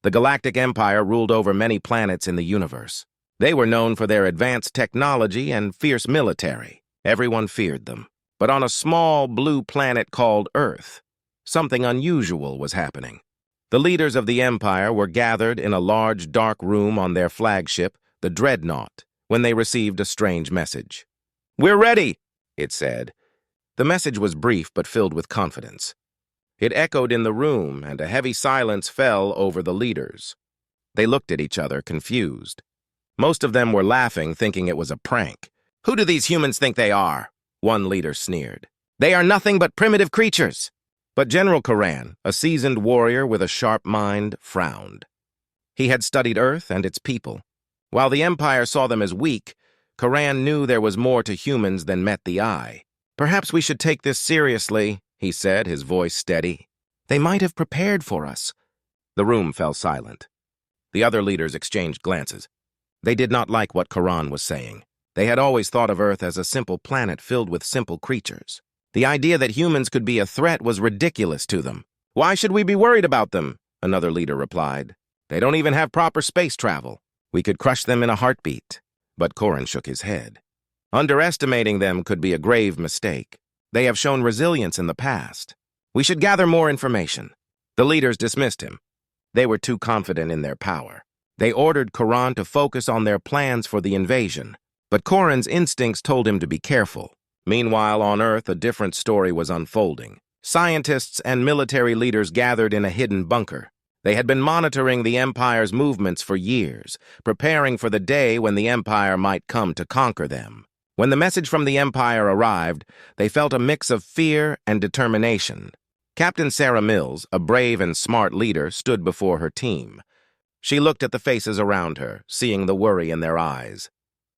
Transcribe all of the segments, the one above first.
The Galactic Empire ruled over many planets in the universe. They were known for their advanced technology and fierce military. Everyone feared them. But on a small blue planet called Earth, something unusual was happening. The leaders of the Empire were gathered in a large dark room on their flagship, the Dreadnought, when they received a strange message. "We're ready," it said. The message was brief but filled with confidence. It echoed in the room, and a heavy silence fell over the leaders. They looked at each other, confused. Most of them were laughing, thinking it was a prank. "Who do these humans think they are?" one leader sneered. "They are nothing but primitive creatures." But General Karan, a seasoned warrior with a sharp mind, frowned. He had studied Earth and its people. While the Empire saw them as weak, Karan knew there was more to humans than met the eye. "Perhaps we should take this seriously," he said, his voice steady. "They might have prepared for us." The room fell silent. The other leaders exchanged glances. They did not like what Karan was saying. They had always thought of Earth as a simple planet filled with simple creatures. The idea that humans could be a threat was ridiculous to them. "Why should we be worried about them?" another leader replied. "They don't even have proper space travel. We could crush them in a heartbeat." But Karan shook his head. "Underestimating them could be a grave mistake. They have shown resilience in the past. We should gather more information." The leaders dismissed him. They were too confident in their power. They ordered Karan to focus on their plans for the invasion. But Karan's instincts told him to be careful. Meanwhile, on Earth, a different story was unfolding. Scientists and military leaders gathered in a hidden bunker. They had been monitoring the Empire's movements for years, preparing for the day when the Empire might come to conquer them. When the message from the Empire arrived, they felt a mix of fear and determination. Captain Sarah Mills, a brave and smart leader, stood before her team. She looked at the faces around her, seeing the worry in their eyes.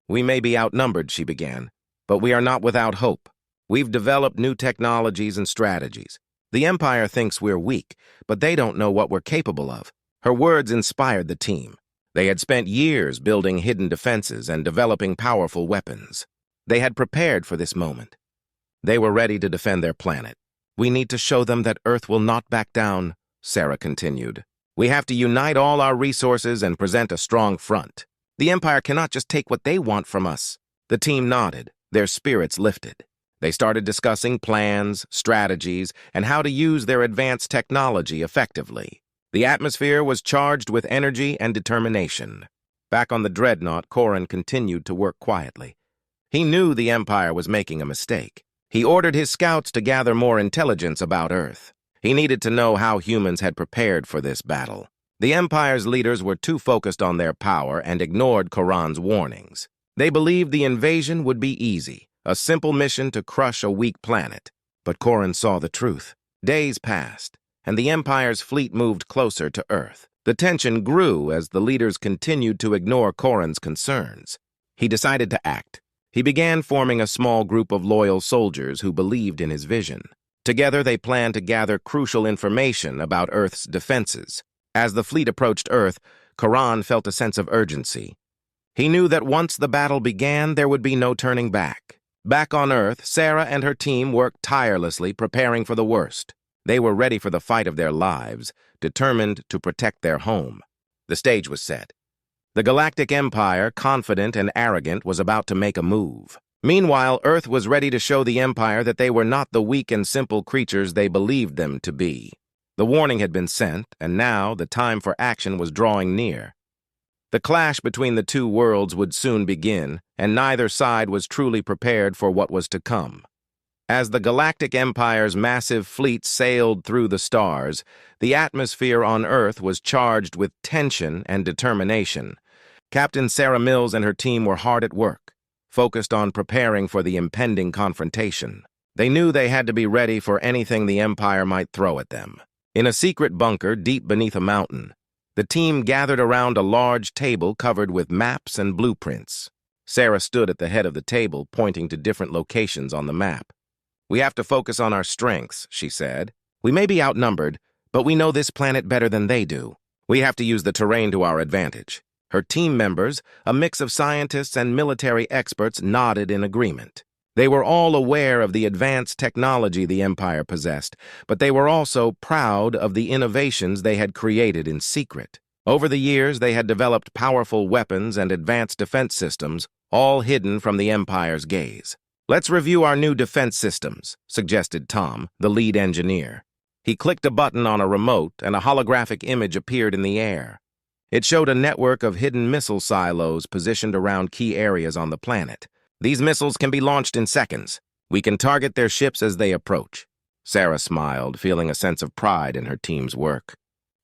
"We may be outnumbered," she began, "but we are not without hope. We've developed new technologies and strategies. The Empire thinks we're weak, but they don't know what we're capable of." Her words inspired the team. They had spent years building hidden defenses and developing powerful weapons. They had prepared for this moment. They were ready to defend their planet. "We need to show them that Earth will not back down," Sarah continued. "We have to unite all our resources and present a strong front. The Empire cannot just take what they want from us." The team nodded, their spirits lifted. They started discussing plans, strategies, and how to use their advanced technology effectively. The atmosphere was charged with energy and determination. Back on the Dreadnought, Karan continued to work quietly. He knew the Empire was making a mistake. He ordered his scouts to gather more intelligence about Earth. He needed to know how humans had prepared for this battle. The Empire's leaders were too focused on their power and ignored Karan's warnings. They believed the invasion would be easy, a simple mission to crush a weak planet. But Karan saw the truth. Days passed, and the Empire's fleet moved closer to Earth. The tension grew as the leaders continued to ignore Karan's concerns. He decided to act. He began forming a small group of loyal soldiers who believed in his vision. Together, they planned to gather crucial information about Earth's defenses. As the fleet approached Earth, Karan felt a sense of urgency. He knew that once the battle began, there would be no turning back. Back on Earth, Sarah and her team worked tirelessly, preparing for the worst. They were ready for the fight of their lives, determined to protect their home. The stage was set. The Galactic Empire, confident and arrogant, was about to make a move. Meanwhile, Earth was ready to show the Empire that they were not the weak and simple creatures they believed them to be. The warning had been sent, and now the time for action was drawing near. The clash between the two worlds would soon begin, and neither side was truly prepared for what was to come. As the Galactic Empire's massive fleet sailed through the stars, the atmosphere on Earth was charged with tension and determination. Captain Sarah Mills and her team were hard at work, focused on preparing for the impending confrontation. They knew they had to be ready for anything the Empire might throw at them. In a secret bunker deep beneath a mountain, the team gathered around a large table covered with maps and blueprints. Sarah stood at the head of the table, pointing to different locations on the map. "We have to focus on our strengths," she said. "We may be outnumbered, but we know this planet better than they do. We have to use the terrain to our advantage." Her team members, a mix of scientists and military experts, nodded in agreement. They were all aware of the advanced technology the Empire possessed, but they were also proud of the innovations they had created in secret. Over the years, they had developed powerful weapons and advanced defense systems, all hidden from the Empire's gaze. "Let's review our new defense systems," suggested Tom, the lead engineer. He clicked a button on a remote, and a holographic image appeared in the air. It showed a network of hidden missile silos positioned around key areas on the planet. "These missiles can be launched in seconds. We can target their ships as they approach." Sarah smiled, feeling a sense of pride in her team's work.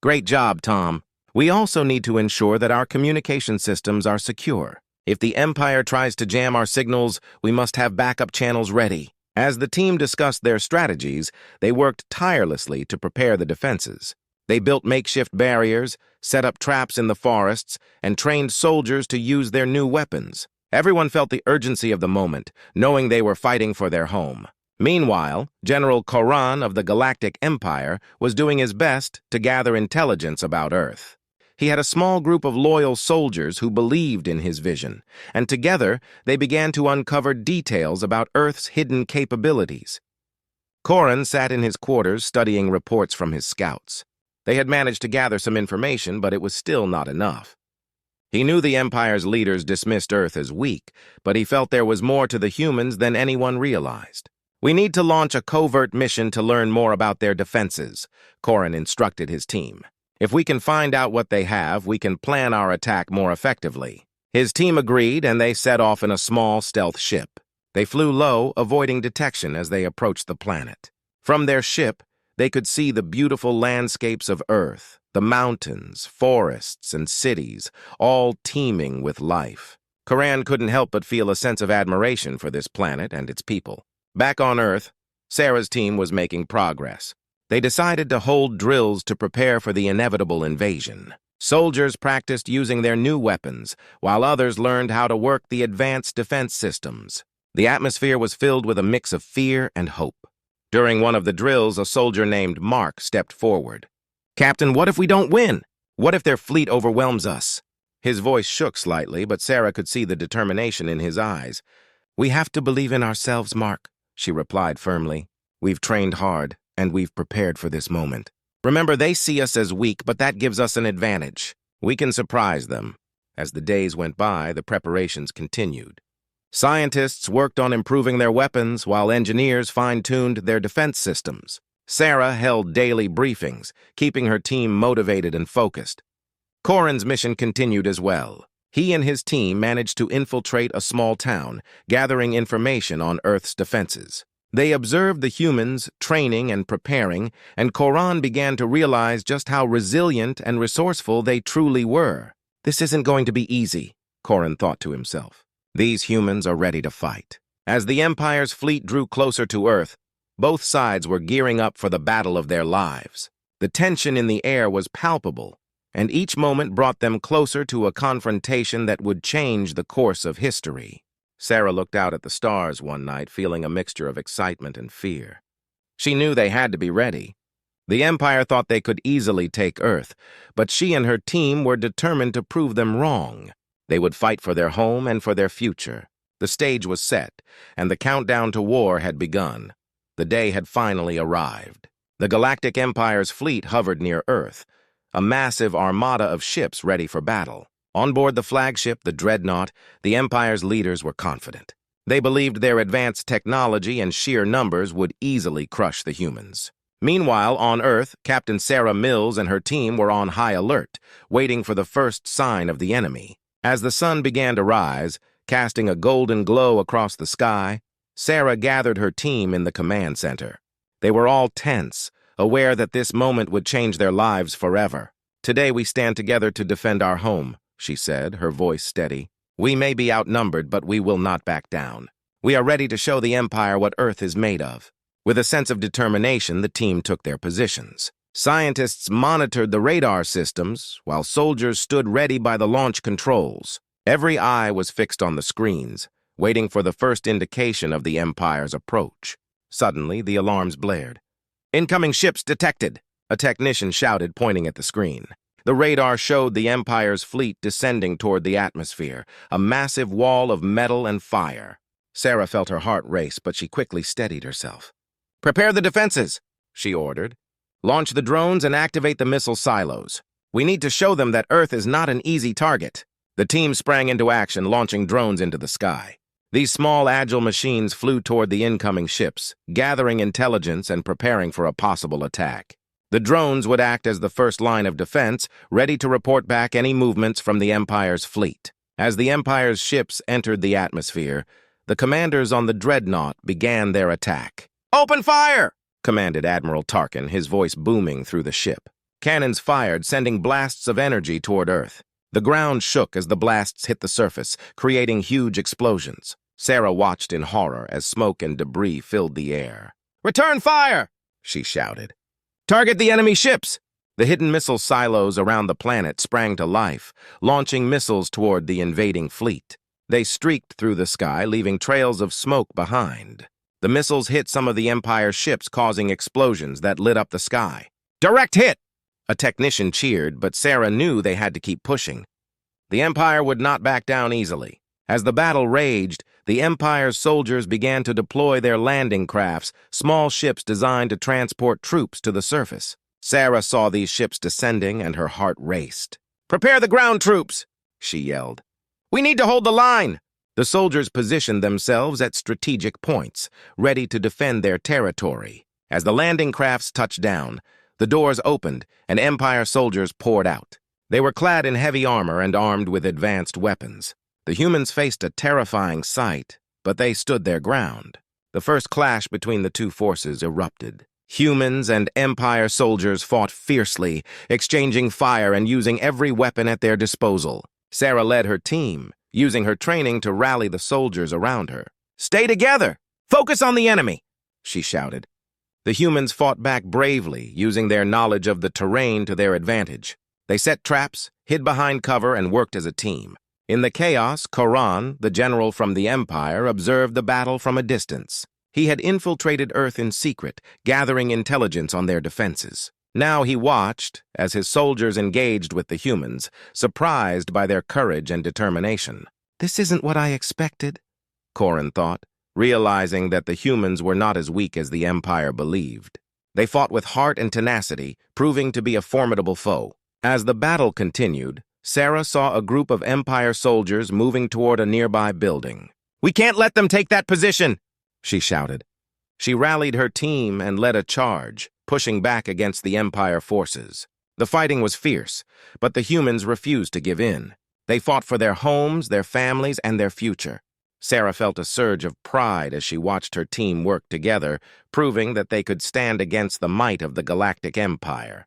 "Great job, Tom. We also need to ensure that our communication systems are secure. If the Empire tries to jam our signals, we must have backup channels ready." As the team discussed their strategies, they worked tirelessly to prepare the defenses. They built makeshift barriers, set up traps in the forests, and trained soldiers to use their new weapons. Everyone felt the urgency of the moment, knowing they were fighting for their home. Meanwhile, General Koran of the Galactic Empire was doing his best to gather intelligence about Earth. He had a small group of loyal soldiers who believed in his vision, and together they began to uncover details about Earth's hidden capabilities. Koran sat in his quarters studying reports from his scouts. They had managed to gather some information, but it was still not enough. He knew the Empire's leaders dismissed Earth as weak, but he felt there was more to the humans than anyone realized. "We need to launch a covert mission to learn more about their defenses," Koran instructed his team. "If we can find out what they have, we can plan our attack more effectively." His team agreed, and they set off in a small stealth ship. They flew low, avoiding detection as they approached the planet. From their ship, they could see the beautiful landscapes of Earth, the mountains, forests, and cities, all teeming with life. Koran couldn't help but feel a sense of admiration for this planet and its people. Back on Earth, Sarah's team was making progress. They decided to hold drills to prepare for the inevitable invasion. Soldiers practiced using their new weapons, while others learned how to work the advanced defense systems. The atmosphere was filled with a mix of fear and hope. During one of the drills, a soldier named Mark stepped forward. "Captain, what if we don't win? What if their fleet overwhelms us?" His voice shook slightly, but Sarah could see the determination in his eyes. "We have to believe in ourselves, Mark," she replied firmly. "We've trained hard, and we've prepared for this moment. Remember, they see us as weak, but that gives us an advantage. We can surprise them." As the days went by, the preparations continued. Scientists worked on improving their weapons, while engineers fine-tuned their defense systems. Sarah held daily briefings, keeping her team motivated and focused. Koran's mission continued as well. He and his team managed to infiltrate a small town, gathering information on Earth's defenses. They observed the humans training and preparing, and Koran began to realize just how resilient and resourceful they truly were. "This isn't going to be easy," Koran thought to himself. "These humans are ready to fight." As the Empire's fleet drew closer to Earth, both sides were gearing up for the battle of their lives. The tension in the air was palpable, and each moment brought them closer to a confrontation that would change the course of history. Sarah looked out at the stars one night, feeling a mixture of excitement and fear. She knew they had to be ready. The Empire thought they could easily take Earth, but she and her team were determined to prove them wrong. They would fight for their home and for their future. The stage was set, and the countdown to war had begun. The day had finally arrived. The Galactic Empire's fleet hovered near Earth, a massive armada of ships ready for battle. On board the flagship, the Dreadnought, the Empire's leaders were confident. They believed their advanced technology and sheer numbers would easily crush the humans. Meanwhile, on Earth, Captain Sarah Mills and her team were on high alert, waiting for the first sign of the enemy. As the sun began to rise, casting a golden glow across the sky, Sarah gathered her team in the command center. They were all tense, aware that this moment would change their lives forever. "Today we stand together to defend our home," she said, her voice steady. "We may be outnumbered, but we will not back down. We are ready to show the Empire what Earth is made of." With a sense of determination, the team took their positions. Scientists monitored the radar systems, while soldiers stood ready by the launch controls. Every eye was fixed on the screens, waiting for the first indication of the Empire's approach. Suddenly, the alarms blared. "Incoming ships detected," a technician shouted, pointing at the screen. The radar showed the Empire's fleet descending toward the atmosphere, a massive wall of metal and fire. Sarah felt her heart race, but she quickly steadied herself. "Prepare the defenses," she ordered. "Launch the drones and activate the missile silos." We need to show them that Earth is not an easy target. The team sprang into action, launching drones into the sky. These small, agile machines flew toward the incoming ships, gathering intelligence and preparing for a possible attack. The drones would act as the first line of defense, ready to report back any movements from the Empire's fleet. As the Empire's ships entered the atmosphere, the commanders on the dreadnought began their attack. "Open fire!" commanded Admiral Tarkin, his voice booming through the ship. Cannons fired, sending blasts of energy toward Earth. The ground shook as the blasts hit the surface, creating huge explosions. Sarah watched in horror as smoke and debris filled the air. "Return fire!" she shouted. "Target the enemy ships!" The hidden missile silos around the planet sprang to life, launching missiles toward the invading fleet. They streaked through the sky, leaving trails of smoke behind. The missiles hit some of the Empire's ships, causing explosions that lit up the sky. "Direct hit!" A technician cheered, but Sarah knew they had to keep pushing. The Empire would not back down easily. As the battle raged, the Empire's soldiers began to deploy their landing crafts, small ships designed to transport troops to the surface. Sarah saw these ships descending, and her heart raced. "Prepare the ground troops!" she yelled. "We need to hold the line!" The soldiers positioned themselves at strategic points, ready to defend their territory. As the landing crafts touched down, the doors opened, and Empire soldiers poured out. They were clad in heavy armor and armed with advanced weapons. The humans faced a terrifying sight, but they stood their ground. The first clash between the two forces erupted. Humans and Empire soldiers fought fiercely, exchanging fire and using every weapon at their disposal. Sarah led her team, using her training to rally the soldiers around her. "Stay together! Focus on the enemy!" she shouted. The humans fought back bravely, using their knowledge of the terrain to their advantage. They set traps, hid behind cover, and worked as a team. In the chaos, Koran, the general from the Empire, observed the battle from a distance. He had infiltrated Earth in secret, gathering intelligence on their defenses. Now he watched as his soldiers engaged with the humans, surprised by their courage and determination. "This isn't what I expected," Koran thought, realizing that the humans were not as weak as the Empire believed. They fought with heart and tenacity, proving to be a formidable foe. As the battle continued, Sarah saw a group of Empire soldiers moving toward a nearby building. "We can't let them take that position!" she shouted. She rallied her team and led a charge, pushing back against the Empire forces. The fighting was fierce, but the humans refused to give in. They fought for their homes, their families, and their future. Sarah felt a surge of pride as she watched her team work together, proving that they could stand against the might of the Galactic Empire.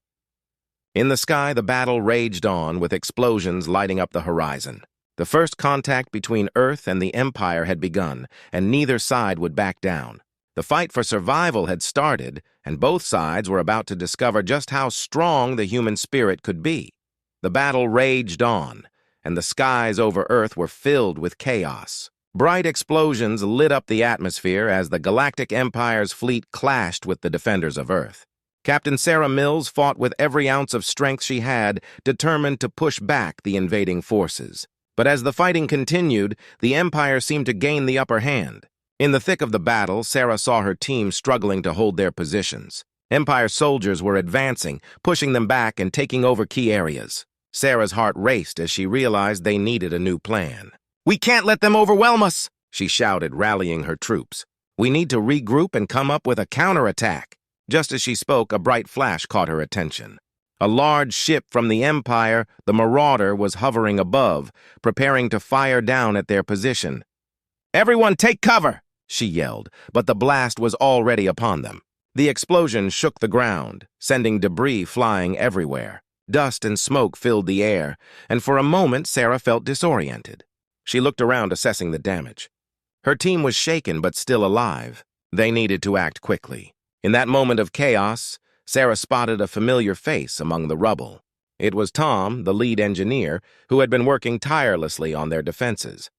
In the sky, the battle raged on, with explosions lighting up the horizon. The first contact between Earth and the Empire had begun, and neither side would back down. The fight for survival had started, and both sides were about to discover just how strong the human spirit could be. The battle raged on, and the skies over Earth were filled with chaos. Bright explosions lit up the atmosphere as the Galactic Empire's fleet clashed with the defenders of Earth. Captain Sarah Mills fought with every ounce of strength she had, determined to push back the invading forces. But as the fighting continued, the Empire seemed to gain the upper hand. In the thick of the battle, Sarah saw her team struggling to hold their positions. Empire soldiers were advancing, pushing them back and taking over key areas. Sarah's heart raced as she realized they needed a new plan. "We can't let them overwhelm us!" she shouted, rallying her troops. "We need to regroup and come up with a counterattack." Just as she spoke, a bright flash caught her attention. A large ship from the Empire, the Marauder, was hovering above, preparing to fire down at their position. "Everyone take cover!" she yelled, but the blast was already upon them. The explosion shook the ground, sending debris flying everywhere. Dust and smoke filled the air, and for a moment Sarah felt disoriented. She looked around, assessing the damage. Her team was shaken but still alive. They needed to act quickly. In that moment of chaos, Sarah spotted a familiar face among the rubble. It was Tom, the lead engineer, who had been working tirelessly on their defenses.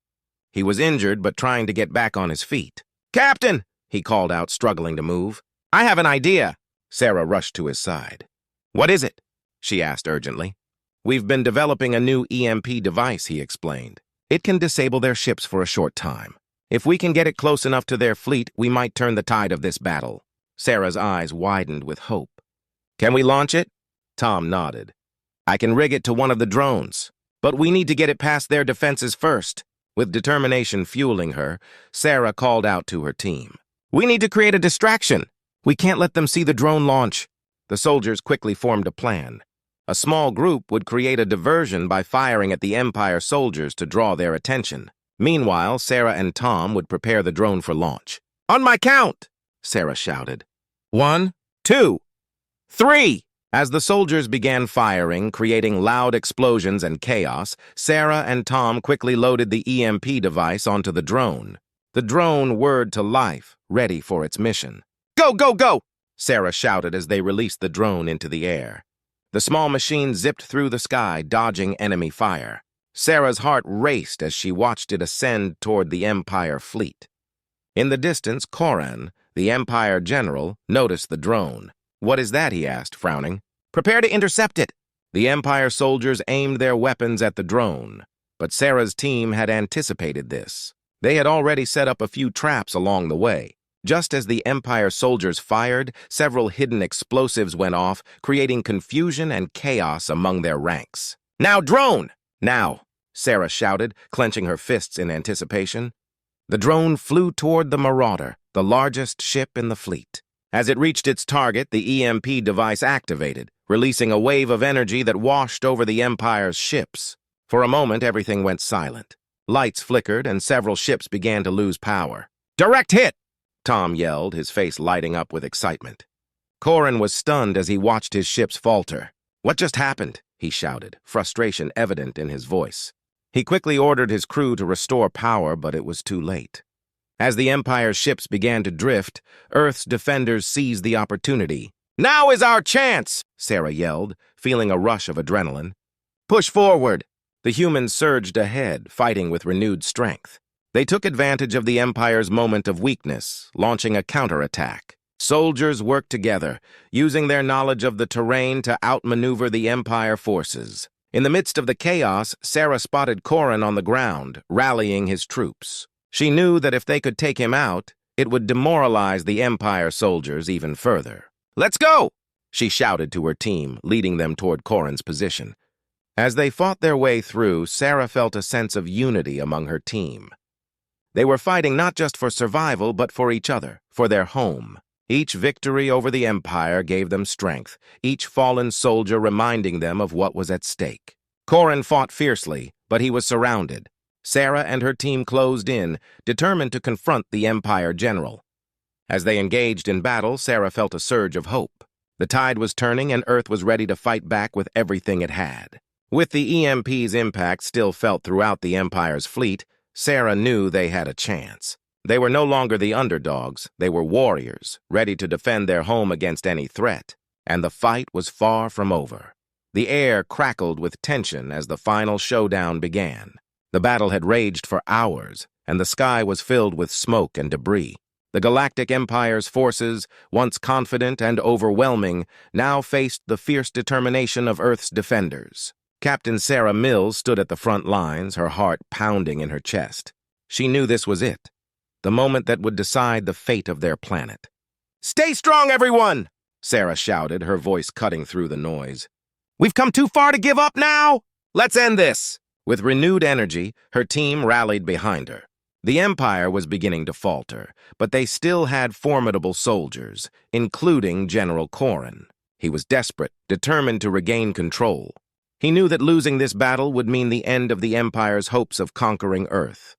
He was injured but trying to get back on his feet. "Captain!" he called out, struggling to move. "I have an idea!" Sarah rushed to his side. "What is it?" she asked urgently. "We've been developing a new EMP device," he explained. "It can disable their ships for a short time. If we can get it close enough to their fleet, we might turn the tide of this battle." Sarah's eyes widened with hope. "Can we launch it?" Tom nodded. I can rig it to one of the drones, but we need to get it past their defenses first. With determination fueling her, Sarah called out to her team. We need to create a distraction. We can't let them see the drone launch. The soldiers quickly formed a plan. A small group would create a diversion by firing at the Empire soldiers to draw their attention. Meanwhile, Sarah and Tom would prepare the drone for launch. On my count, Sarah shouted. 1, 2, 3. As the soldiers began firing, creating loud explosions and chaos, Sarah and Tom quickly loaded the EMP device onto the drone. The drone whirred to life, ready for its mission. Go, go, go! Sarah shouted as they released the drone into the air. The small machine zipped through the sky, dodging enemy fire. Sarah's heart raced as she watched it ascend toward the Empire fleet. In the distance, Koran, the Empire general, noticed the drone. What is that? He asked, frowning. Prepare to intercept it. The Empire soldiers aimed their weapons at the drone, but Sarah's team had anticipated this. They had already set up a few traps along the way. Just as the Empire soldiers fired, several hidden explosives went off, creating confusion and chaos among their ranks. Now, drone! Now! Sarah shouted, clenching her fists in anticipation. The drone flew toward the Marauder, the largest ship in the fleet. As it reached its target, the EMP device activated, releasing a wave of energy that washed over the Empire's ships. For a moment, everything went silent. Lights flickered, and several ships began to lose power. Direct hit! Tom yelled, his face lighting up with excitement. Koran was stunned as he watched his ships falter. What just happened? He shouted, frustration evident in his voice. He quickly ordered his crew to restore power, but it was too late. As the Empire's ships began to drift, Earth's defenders seized the opportunity. Now is our chance! Sarah yelled, feeling a rush of adrenaline. Push forward! The humans surged ahead, fighting with renewed strength. They took advantage of the Empire's moment of weakness, launching a counterattack. Soldiers worked together, using their knowledge of the terrain to outmaneuver the Empire forces. In the midst of the chaos, Sarah spotted Koran on the ground, rallying his troops. She knew that if they could take him out, it would demoralize the Empire soldiers even further. Let's go! She shouted to her team, leading them toward Koran's position. As they fought their way through, Sarah felt a sense of unity among her team. They were fighting not just for survival, but for each other, for their home. Each victory over the Empire gave them strength, each fallen soldier reminding them of what was at stake. Koran fought fiercely, but he was surrounded. Sarah and her team closed in, determined to confront the Empire general. As they engaged in battle, Sarah felt a surge of hope. The tide was turning, and Earth was ready to fight back with everything it had. With the EMP's impact still felt throughout the Empire's fleet, Sarah knew they had a chance. They were no longer the underdogs, they were warriors, ready to defend their home against any threat. And the fight was far from over. The air crackled with tension as the final showdown began. The battle had raged for hours, and the sky was filled with smoke and debris. The Galactic Empire's forces, once confident and overwhelming, now faced the fierce determination of Earth's defenders. Captain Sarah Mills stood at the front lines, her heart pounding in her chest. She knew this was it, the moment that would decide the fate of their planet. Stay strong, everyone! Sarah shouted, her voice cutting through the noise. We've come too far to give up now! Let's end this! With renewed energy, her team rallied behind her. The Empire was beginning to falter, but they still had formidable soldiers, including General Koran. He was desperate, determined to regain control. He knew that losing this battle would mean the end of the Empire's hopes of conquering Earth.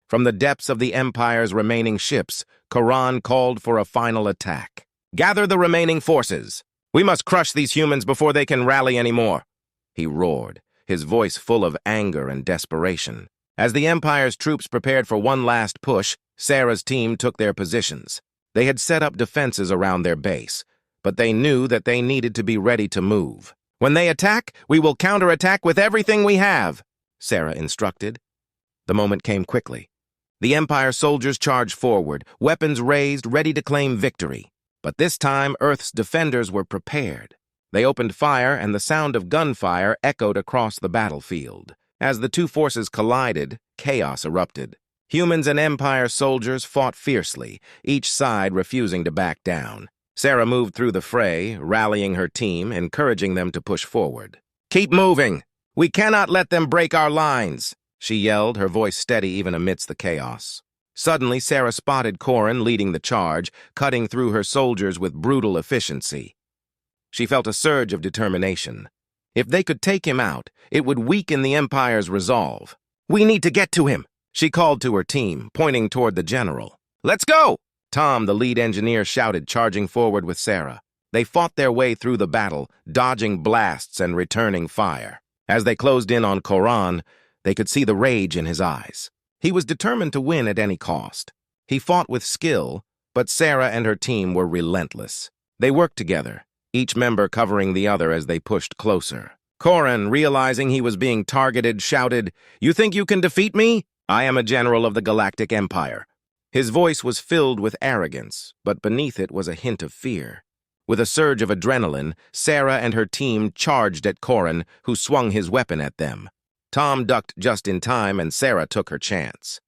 From the depths of the Empire's remaining ships, Koran called for a final attack. Gather the remaining forces. We must crush these humans before they can rally anymore. He roared, his voice full of anger and desperation. As the Empire's troops prepared for one last push, Sarah's team took their positions. They had set up defenses around their base, but they knew that they needed to be ready to move. When they attack, we will counterattack with everything we have, Sarah instructed. The moment came quickly. The Empire soldiers charged forward, weapons raised, ready to claim victory. But this time, Earth's defenders were prepared. They opened fire, and the sound of gunfire echoed across the battlefield. As the two forces collided, chaos erupted. Humans and Empire soldiers fought fiercely, each side refusing to back down. Sarah moved through the fray, rallying her team, encouraging them to push forward. Keep moving! We cannot let them break our lines! She yelled, her voice steady even amidst the chaos. Suddenly, Sarah spotted Corin leading the charge, cutting through her soldiers with brutal efficiency. She felt a surge of determination. If they could take him out, it would weaken the Empire's resolve. "We need to get to him," she called to her team, pointing toward the general. "Let's go!" Tom, the lead engineer, shouted, charging forward with Sarah. They fought their way through the battle, dodging blasts and returning fire. As they closed in on Corin, they could see the rage in his eyes. He was determined to win at any cost. He fought with skill, but Sarah and her team were relentless. They worked together, each member covering the other as they pushed closer. Corin, realizing he was being targeted, shouted, "You think you can defeat me? I am a general of the Galactic Empire." His voice was filled with arrogance, but beneath it was a hint of fear. With a surge of adrenaline, Sarah and her team charged at Corin, who swung his weapon at them. Tom ducked just in time, and Sarah took her chance.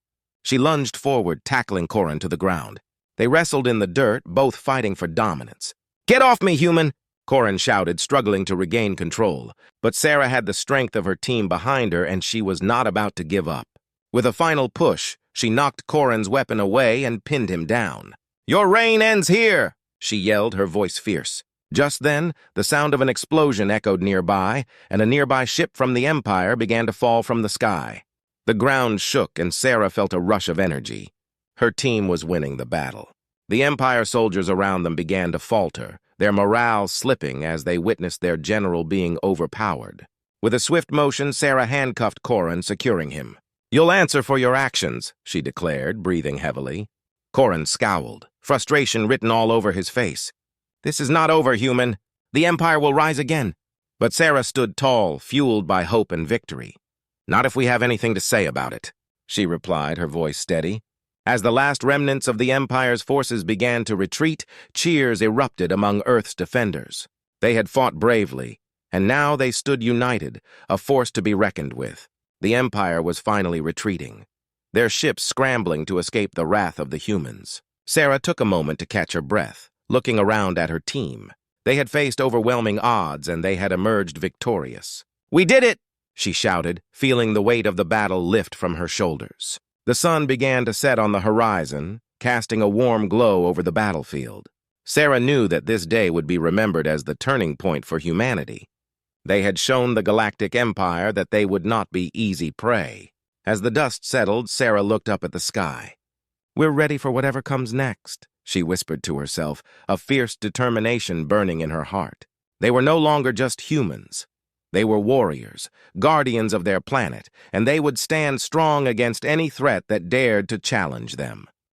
She lunged forward, tackling Corin to the ground. They wrestled in the dirt, both fighting for dominance. "Get off me, human!" Corin shouted, struggling to regain control. But Sarah had the strength of her team behind her, and she was not about to give up. With a final push, she knocked Corin's weapon away and pinned him down. "Your reign ends here!" she yelled, her voice fierce. Just then, the sound of an explosion echoed nearby, and a nearby ship from the Empire began to fall from the sky. The ground shook, and Sarah felt a rush of energy. Her team was winning the battle. The Empire soldiers around them began to falter, their morale slipping as they witnessed their general being overpowered. With a swift motion, Sarah handcuffed Corin, securing him. "You'll answer for your actions," she declared, breathing heavily. Corin scowled, frustration written all over his face. "This is not over, human. The Empire will rise again." But Sarah stood tall, fueled by hope and victory. "Not if we have anything to say about it," she replied, her voice steady. As the last remnants of the Empire's forces began to retreat, cheers erupted among Earth's defenders. They had fought bravely, and now they stood united, a force to be reckoned with. The Empire was finally retreating, their ships scrambling to escape the wrath of the humans. Sarah took a moment to catch her breath, looking around at her team. They had faced overwhelming odds, and they had emerged victorious. "We did it!" she shouted, feeling the weight of the battle lift from her shoulders. The sun began to set on the horizon, casting a warm glow over the battlefield. Sarah knew that this day would be remembered as the turning point for humanity. They had shown the Galactic Empire that they would not be easy prey. As the dust settled, Sarah looked up at the sky. "We're ready for whatever comes next," she whispered to herself, a fierce determination burning in her heart. They were no longer just humans. They were warriors, guardians of their planet, and they would stand strong against any threat that dared to challenge them.